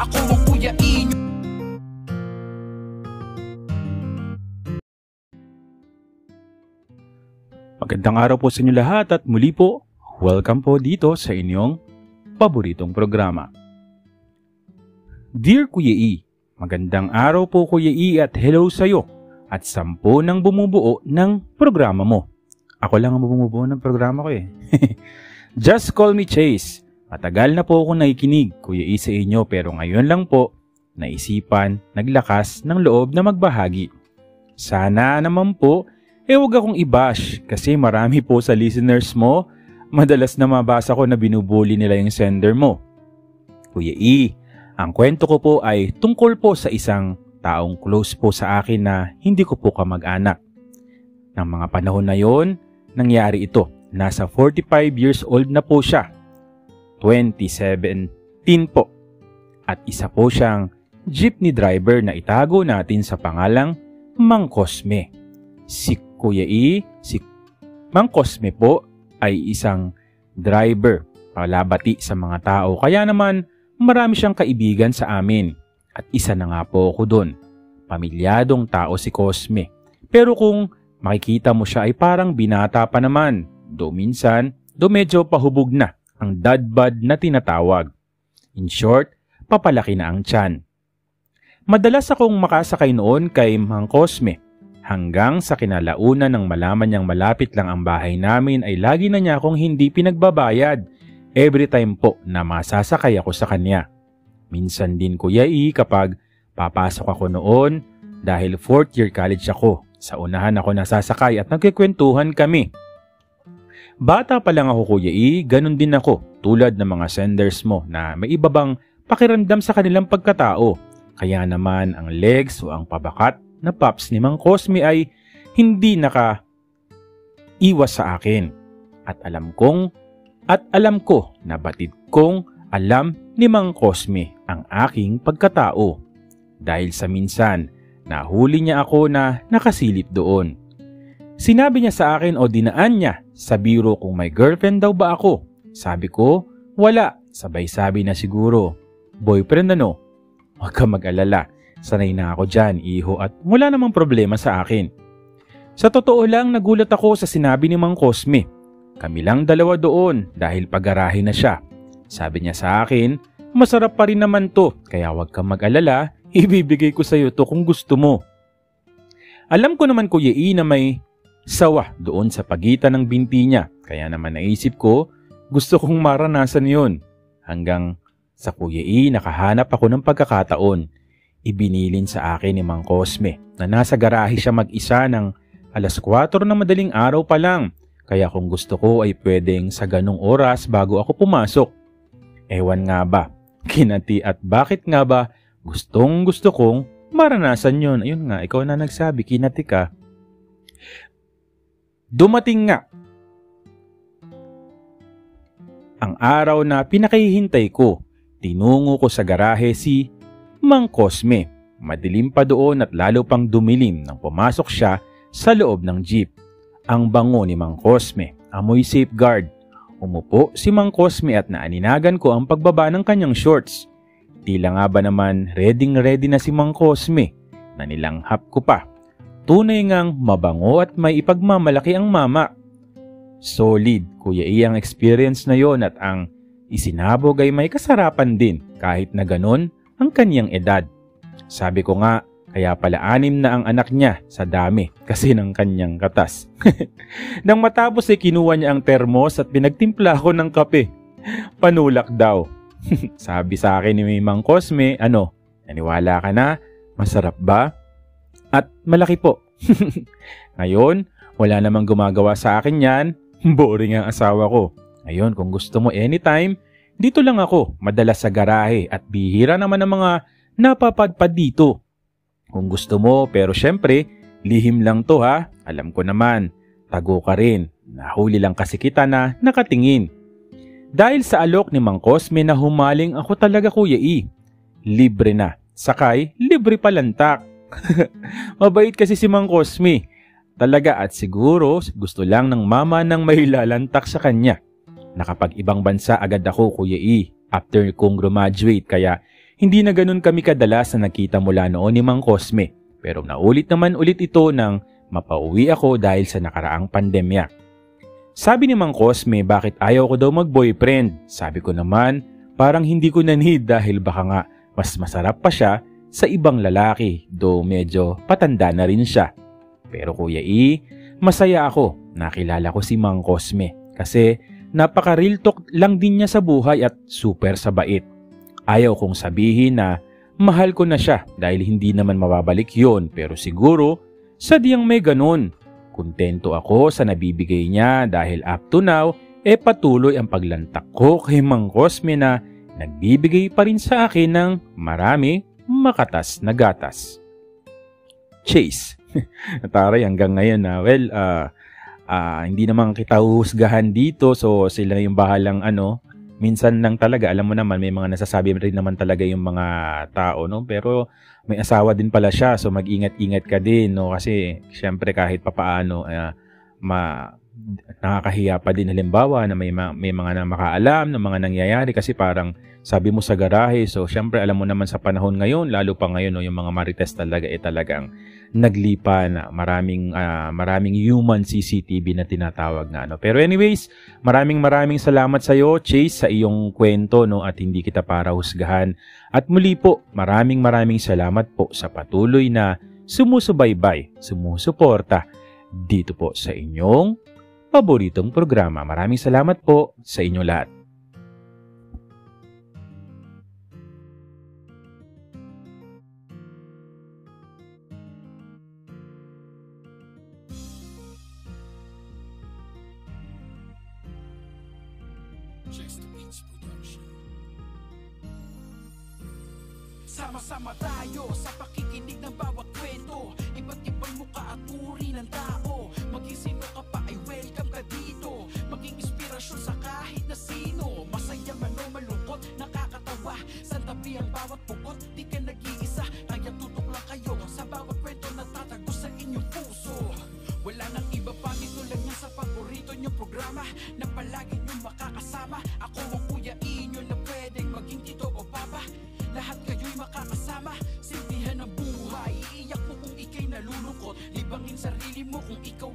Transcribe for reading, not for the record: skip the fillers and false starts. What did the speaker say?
Ako ang Kuya E. Magandang araw po sa inyo lahat at muli po, welcome po dito sa inyong paboritong programa. Dear Kuya E, magandang araw po Kuya E at hello sa'yo at 10 nang bumubuo ng programa mo. Ako lang ang bumubuo ng programa ko eh. Just call me Chase. Matagal na po akong nakikinig Kuya E sa inyo pero ngayon lang po naisipan, naglakas ng loob na magbahagi. Sana naman po huwag akong i-bash kasi marami po sa listeners mo, madalas na mabasa ko na binubuli nila yung sender mo. Kuya E, ang kwento ko po ay tungkol po sa isang taong close po sa akin na hindi ko po kamag-anak. Nang mga panahon na yon, nangyari ito. Nasa 45 years old na po siya. 2017 po. At isa po siyang jeepney driver na itago natin sa pangalang Mang Cosme. Si Kuya E, si Mang Cosme po ay isang driver, palabati sa mga tao. Kaya naman marami siyang kaibigan sa amin. At isa na nga po ako doon. Pamilyadong tao si Cosme. Pero kung makikita mo siya ay parang binata pa naman. Minsan, medyo pahubog na ang dadbad na tinatawag. In short, papalaki na ang tiyan. Madalas akong makasakay noon kay Mang Cosme. Hanggang sa kinalaunan nang malaman niyang malapit lang ang bahay namin ay lagi na niya akong hindi pinagbabayad every time po na masasakay ako sa kanya. Minsan din Kuya E kapag papasok ako noon dahil 4th year college ako. Sa unahan ako nasasakay at nagkikwentuhan kami. Bata pa lang ako Kuya E, ganun din ako tulad ng mga senders mo na may iba bang pakiramdam sa kanilang pagkatao. Kaya naman ang legs o ang pabakat na paps ni Mang Cosme ay hindi naka-iwas sa akin. At alam ko na batid kong alam ni Mang Cosme ang aking pagkatao. Dahil sa minsan, nahuli niya ako na nakasilip doon. Sinabi niya sa akin o dinaan niya sa biro kung may girlfriend daw ba ako. Sabi ko, wala. Sabay sabi na siguro, boyfriend ano? Huwag ka mag-alala. Sanay na ako dyan, iho, at wala namang problema sa akin. Sa totoo lang, nagulat ako sa sinabi ni Mang Cosme. Kami lang dalawa doon dahil pag-garahe na siya. Sabi niya sa akin, masarap pa rin naman to, kaya huwag kang mag-alala, ibibigay ko sa iyo to kung gusto mo. Alam ko naman Kuya E na may sawa doon sa pagitan ng binti niya, kaya naman naisip ko, gusto kong maranasan yon. Hanggang sa Kuya E, nakahanap ako ng pagkakataon. Ibinilin sa akin ni Mang Cosme na nasa garahe siya mag-isa ng 4:00 na madaling araw pa lang. Kaya kung gusto ko ay pwedeng sa ganong oras bago ako pumasok. Ewan nga ba, kinati at bakit nga ba gustong gusto kong maranasan yon. Ayun nga, ikaw na nagsabi, kinati ka. Dumating nga ang araw na pinakahihintay ko. Tinungo ko sa garahe si Mang Cosme. Madilim pa doon at lalo pang dumilim nang pumasok siya sa loob ng jeep. Ang bango ni Mang Cosme, amoy safeguard. Umupo si Mang Cosme at naaninagan ko ang pagbaba ng kanyang shorts. Tila nga ba naman ready na si Mang Cosme na nilanghap ko pa. Tunay ngang mabango at may ipagmamalaki ang mama. Solid, Kuya E ang experience na yon at ang isinabog ay may kasarapan din kahit na ganon ang kanyang edad. Sabi ko nga, kaya pala 6 na ang anak niya sa dami kasi ng kanyang katas. Nang matapos ay kinuha niya ang termos at pinagtimpla ko ng kape. Panulak daw. Sabi sa akin ni Mang Cosme, ano, naniwala ka na? Masarap ba? At malaki po. Ngayon, wala namang gumagawa sa akin yan. Boring ang asawa ko. Ngayon, kung gusto mo anytime, dito lang ako, madalas sa garahe at bihira naman ang mga napapadpad dito. Kung gusto mo, pero syempre, lihim lang to ha. Alam ko naman, tago ka rin. Nahuli lang kasi kita na nakatingin. Dahil sa alok ni Mang Cosme na humaling ako talaga Kuya E. Libre na. Sakay, libre palantak. Mabait kasi si Mang Cosme. Talaga at siguro gusto lang ng mama nang may lalantak sa kanya. Nakapag-ibang bansa agad ako Kuya E after kong graduate kaya Hindi na ganun kami kadalas na nakita mula noon ni Mang Cosme, pero naulit naman ulit ito nang mapauwi ako dahil sa nakaraang pandemya. Sabi ni Mang Cosme bakit ayaw ko daw mag-boyfriend. Sabi ko naman parang hindi ko na need dahil baka nga mas masarap pa siya sa ibang lalaki, though medyo patanda na rin siya. Pero Kuya E, masaya ako nakilala ko si Mang Cosme kasi napaka-real talk lang din niya sa buhay at super sabait. Ayaw kong sabihin na mahal ko na siya dahil hindi naman mababalik yon, pero siguro sadyang may ganun. Kontento ako sa nabibigay niya dahil up to now patuloy ang paglantak ko kay Mang Cosme na nagbibigay pa rin sa akin ng marami makatas na gatas. Chase. Taray hanggang ngayon na hindi naman kita huhusgahan dito, so sila yung bahalang minsan lang talaga, alam mo naman may mga nasasabi rin naman talaga yung mga tao, no? Pero may asawa din pala siya, so mag-ingat-ingat ka din, no? Kasi syempre kahit papaano nakakahiya pa din halimbawa na may mga na makaalam ng mga nangyayari kasi parang sabi mo sa garahe. So syempre alam mo naman sa panahon ngayon, lalo pa ngayon, no, yung mga marites talaga talagang naglipa na maraming human CCTV na tinatawag na Pero anyways, maraming salamat sa iyo, Chase, sa iyong kwento, no, at hindi kita para husgahan. At muli po, maraming salamat po sa patuloy na sumusubaybay, sumusuporta dito po sa inyong paboritong programa. Maraming salamat po sa inyo lahat. Sama-sama tayo sa pakikinig ng bawat kwento. Iba't ibang muka at uri ng tao. Maging sino ka pa ay welcome ka dito. Maging inspirasyon sa kahit na sino. Masaya man o malungkot, nakakatawa. Sa tabi ang bawat bukod, di ka nag-iisa. Kaya tutok lang kayo sa bawat kwento na tatago sa inyong puso. Wala nang iba pa, ito lang yan sa paborito nyong programa na palagi nyong makakasama. Ako ang Kuya E nyo na pwedeng maging tito o papa. Lahat kayo'y makakasama, silbihan ng buhay. Iiyak mo kung ika'y nalulungkot, libangin sarili mo kung ikaw